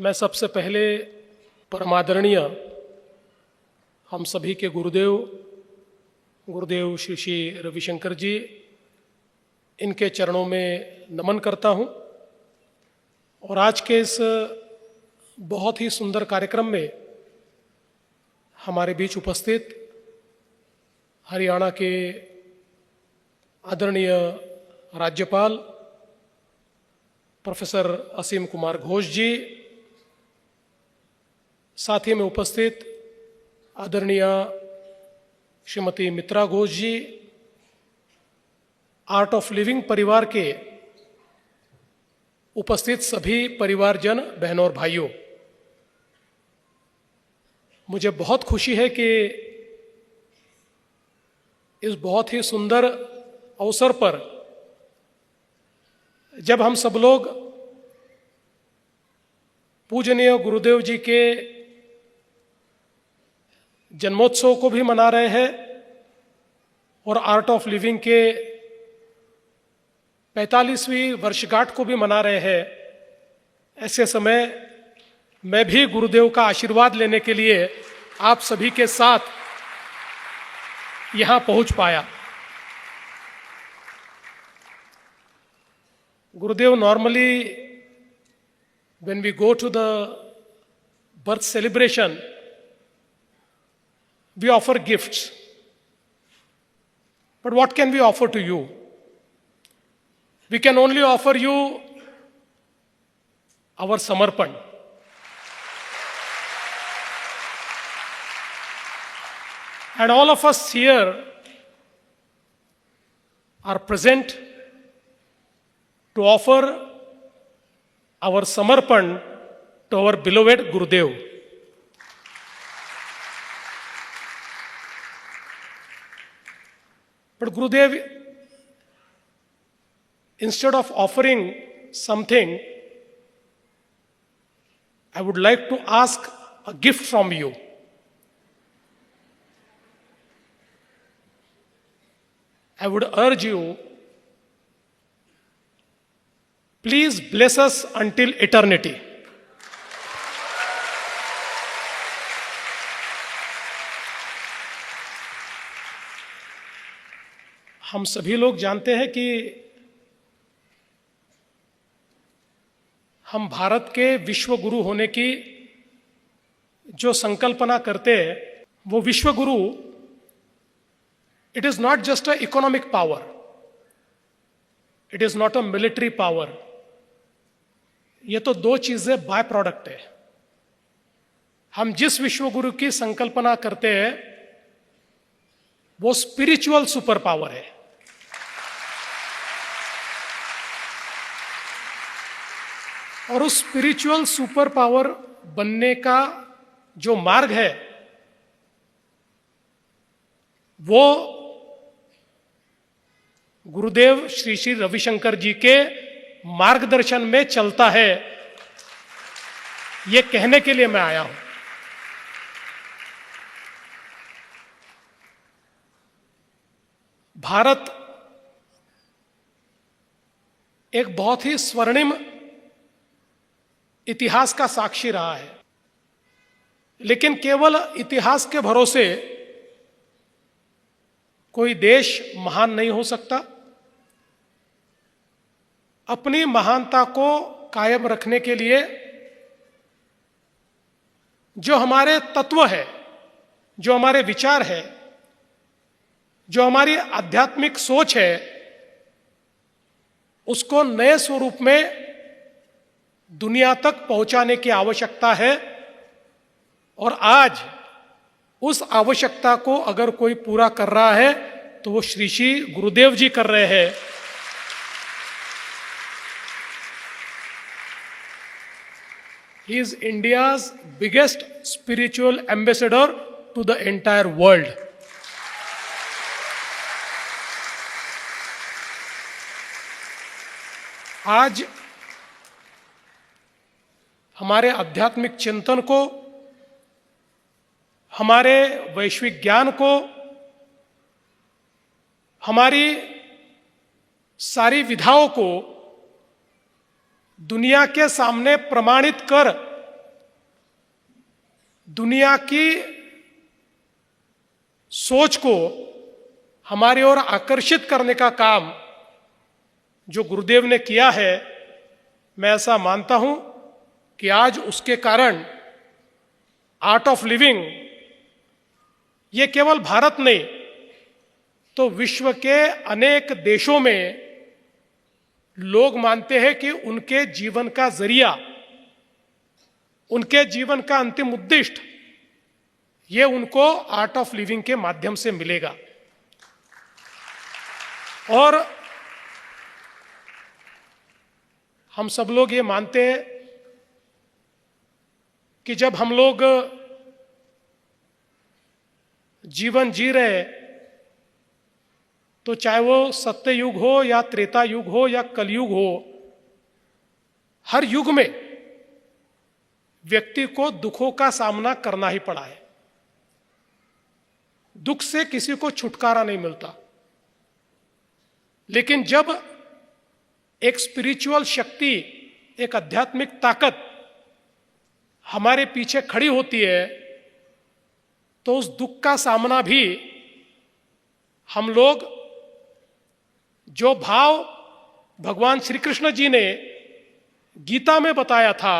मैं सबसे पहले परमादरणीय हम सभी के गुरुदेव श्री श्री रविशंकर जी, इनके चरणों में नमन करता हूं। और आज के इस बहुत ही सुंदर कार्यक्रम में हमारे बीच उपस्थित हरियाणा के आदरणीय राज्यपाल प्रोफेसर असीम कुमार घोष जी, साथ ही में उपस्थित आदरणीय श्रीमती मित्रा घोष जी, आर्ट ऑफ लिविंग परिवार के उपस्थित सभी परिवारजन, बहनों और भाइयों, मुझे बहुत खुशी है कि इस बहुत ही सुंदर अवसर पर जब हम सब लोग पूजनीय गुरुदेव जी के जन्मोत्सव को भी मना रहे हैं और आर्ट ऑफ लिविंग के 45वीं वर्षगांठ को भी मना रहे हैं, ऐसे समय मैं भी गुरुदेव का आशीर्वाद लेने के लिए आप सभी के साथ यहां पहुंच पाया। Gurudev, normally when we go to the birth celebration, we offer gifts. But what can we offer to you? We can only offer you our samarpan. And all of us here are present to offer our samarpan to our beloved Gurudev. But Gurudev, instead of offering something, I would like to ask a gift from you. I would urge you, please bless us until eternity. हम सभी लोग जानते हैं कि हम भारत के विश्व गुरु होने की जो संकल्पना करते हैं, वो विश्व गुरु, it is not just an economic power. It is not a military power. ये तो दो चीजें बाय प्रोडक्ट है। हम जिस विश्व गुरु की संकल्पना करते हैं वो स्पिरिचुअल सुपर पावर है। और उस स्पिरिचुअल सुपर पावर बनने का जो मार्ग है वो गुरुदेव श्री श्री रविशंकर जी के मार्गदर्शन में चलता है, ये कहने के लिए मैं आया हूं। भारत एक बहुत ही स्वर्णिम इतिहास का साक्षी रहा है, लेकिन केवल इतिहास के भरोसे कोई देश महान नहीं हो सकता। अपनी महानता को कायम रखने के लिए जो हमारे तत्व है, जो हमारे विचार है, जो हमारी आध्यात्मिक सोच है, उसको नए स्वरूप में दुनिया तक पहुंचाने की आवश्यकता है। और आज उस आवश्यकता को अगर कोई पूरा कर रहा है तो वो श्री श्री गुरुदेव जी कर रहे हैं। He is India's biggest spiritual ambassador to the entire world. आज हमारे आध्यात्मिक चिंतन को, हमारे वैश्विक ज्ञान को, हमारी सारी विधाओं को दुनिया के सामने प्रमाणित कर दुनिया की सोच को हमारी ओर आकर्षित करने का काम जो गुरुदेव ने किया है, मैं ऐसा मानता हूं कि आज उसके कारण आर्ट ऑफ लिविंग ये केवल भारत नहीं तो विश्व के अनेक देशों में लोग मानते हैं कि उनके जीवन का जरिया, उनके जीवन का अंतिम उद्दिष्ट ये उनको आर्ट ऑफ लिविंग के माध्यम से मिलेगा। और हम सब लोग ये मानते हैं कि जब हम लोग जीवन जी रहे तो चाहे वो सत्य युग हो या त्रेता युग हो या कलयुग हो, हर युग में व्यक्ति को दुखों का सामना करना ही पड़ा है। दुख से किसी को छुटकारा नहीं मिलता, लेकिन जब एक स्पिरिचुअल शक्ति, एक आध्यात्मिक ताकत हमारे पीछे खड़ी होती है तो उस दुख का सामना भी हम लोग, जो भाव भगवान श्री कृष्ण जी ने गीता में बताया था,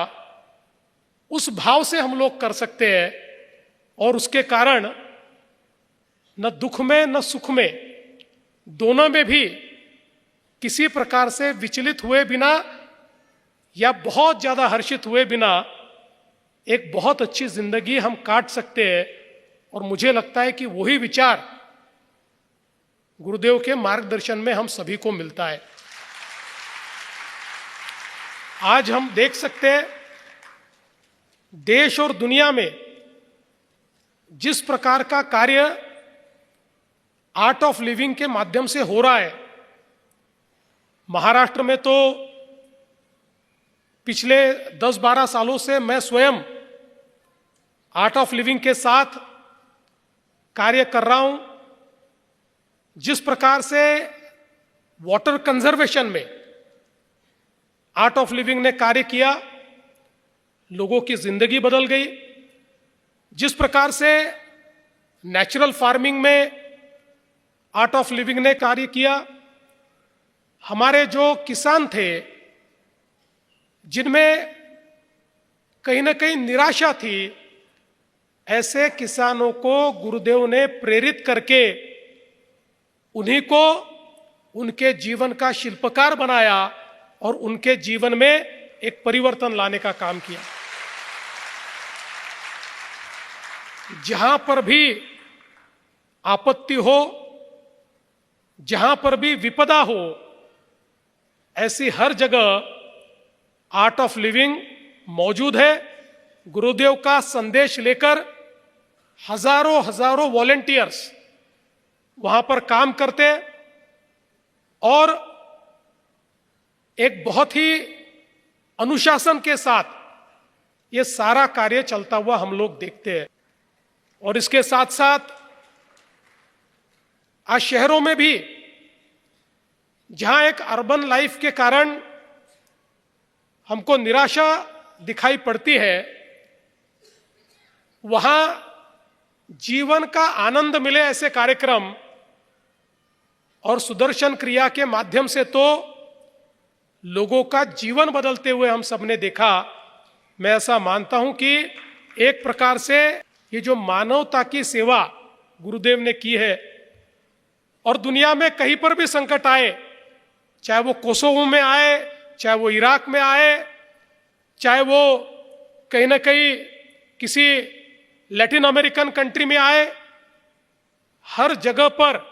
उस भाव से हम लोग कर सकते हैं। और उसके कारण न दुख में न सुख में, दोनों में भी किसी प्रकार से विचलित हुए बिना या बहुत ज्यादा हर्षित हुए बिना एक बहुत अच्छी जिंदगी हम काट सकते हैं। और मुझे लगता है कि वही विचार गुरुदेव के मार्गदर्शन में हम सभी को मिलता है। आज हम देख सकते हैं देश और दुनिया में जिस प्रकार का कार्य आर्ट ऑफ लिविंग के माध्यम से हो रहा है। महाराष्ट्र में तो पिछले 10-12 सालों से मैं स्वयं आर्ट ऑफ लिविंग के साथ कार्य कर रहा हूं। जिस प्रकार से वाटर कंजर्वेशन में आर्ट ऑफ लिविंग ने कार्य किया, लोगों की जिंदगी बदल गई। जिस प्रकार से नेचुरल फार्मिंग में आर्ट ऑफ लिविंग ने कार्य किया, हमारे जो किसान थे जिनमें कहीं ना कहीं निराशा थी, ऐसे किसानों को गुरुदेव ने प्रेरित करके उन्हीं को उनके जीवन का शिल्पकार बनाया और उनके जीवन में एक परिवर्तन लाने का काम किया। जहां पर भी आपत्ति हो, जहां पर भी विपदा हो, ऐसी हर जगह आर्ट ऑफ लिविंग मौजूद है। गुरुदेव का संदेश लेकर हजारों वॉलेंटियर्स वहां पर काम करते और एक बहुत ही अनुशासन के साथ ये सारा कार्य चलता हुआ हम लोग देखते हैं। और इसके साथ साथ आज शहरों में भी जहां एक अर्बन लाइफ के कारण हमको निराशा दिखाई पड़ती है, वहां जीवन का आनंद मिले ऐसे कार्यक्रम और सुदर्शन क्रिया के माध्यम से तो लोगों का जीवन बदलते हुए हम सबने देखा। मैं ऐसा मानता हूं कि एक प्रकार से ये जो मानवता की सेवा गुरुदेव ने की है, और दुनिया में कहीं पर भी संकट आए, चाहे वो कोसोवो में आए, चाहे वो इराक में आए, चाहे वो कहीं ना कहीं किसी लैटिन अमेरिकन कंट्री में आए, हर जगह पर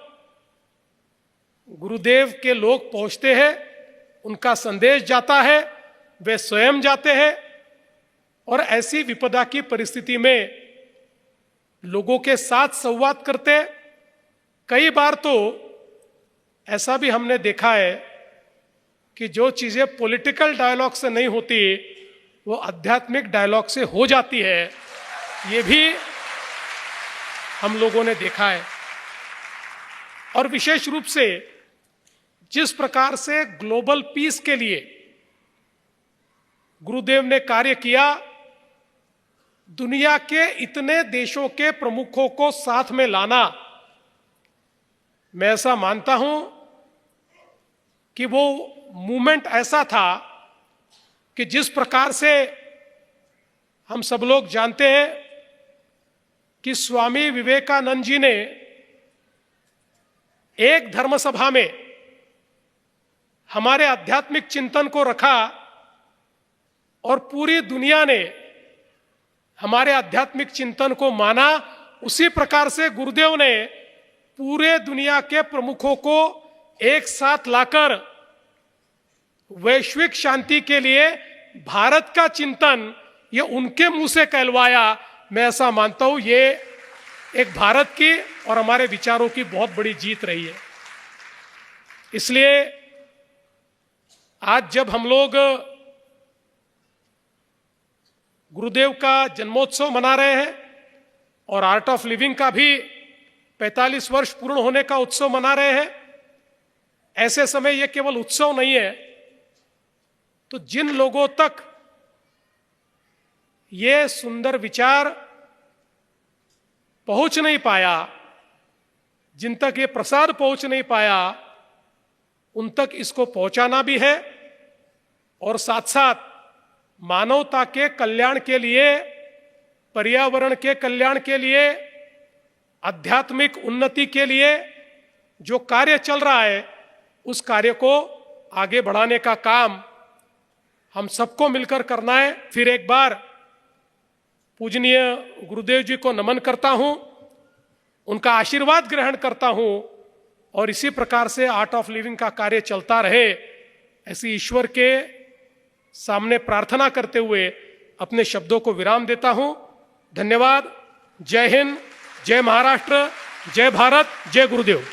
गुरुदेव के लोग पहुंचते हैं, उनका संदेश जाता है, वे स्वयं जाते हैं और ऐसी विपदा की परिस्थिति में लोगों के साथ संवाद करते। कई बार तो ऐसा भी हमने देखा है कि जो चीजें पॉलिटिकल डायलॉग से नहीं होती वो आध्यात्मिक डायलॉग से हो जाती है, ये भी हम लोगों ने देखा है। और विशेष रूप से जिस प्रकार से ग्लोबल पीस के लिए गुरुदेव ने कार्य किया, दुनिया के इतने देशों के प्रमुखों को साथ में लाना, मैं ऐसा मानता हूं कि वो मूवमेंट ऐसा था कि जिस प्रकार से हम सब लोग जानते हैं कि स्वामी विवेकानंद जी ने एक धर्म सभा में हमारे आध्यात्मिक चिंतन को रखा और पूरी दुनिया ने हमारे आध्यात्मिक चिंतन को माना, उसी प्रकार से गुरुदेव ने पूरे दुनिया के प्रमुखों को एक साथ लाकर वैश्विक शांति के लिए भारत का चिंतन ये उनके मुंह से कहलवाया। मैं ऐसा मानता हूं ये एक भारत की और हमारे विचारों की बहुत बड़ी जीत रही है। इसलिए आज जब हम लोग गुरुदेव का जन्मोत्सव मना रहे हैं और आर्ट ऑफ लिविंग का भी 45 वर्ष पूर्ण होने का उत्सव मना रहे हैं, ऐसे समय यह केवल उत्सव नहीं है, तो जिन लोगों तक ये सुंदर विचार पहुंच नहीं पाया, जिन तक ये प्रसाद पहुंच नहीं पाया, उन तक इसको पहुंचाना भी है और साथ साथ मानवता के कल्याण के लिए, पर्यावरण के कल्याण के लिए, आध्यात्मिक उन्नति के लिए जो कार्य चल रहा है, उस कार्य को आगे बढ़ाने का काम हम सबको मिलकर करना है। फिर एक बार पूजनीय गुरुदेव जी को नमन करता हूं, उनका आशीर्वाद ग्रहण करता हूं और इसी प्रकार से आर्ट ऑफ लिविंग का कार्य चलता रहे, ऐसी ईश्वर के सामने प्रार्थना करते हुए अपने शब्दों को विराम देता हूं। धन्यवाद। जय हिंद, जय महाराष्ट्र, जय भारत, जय गुरुदेव।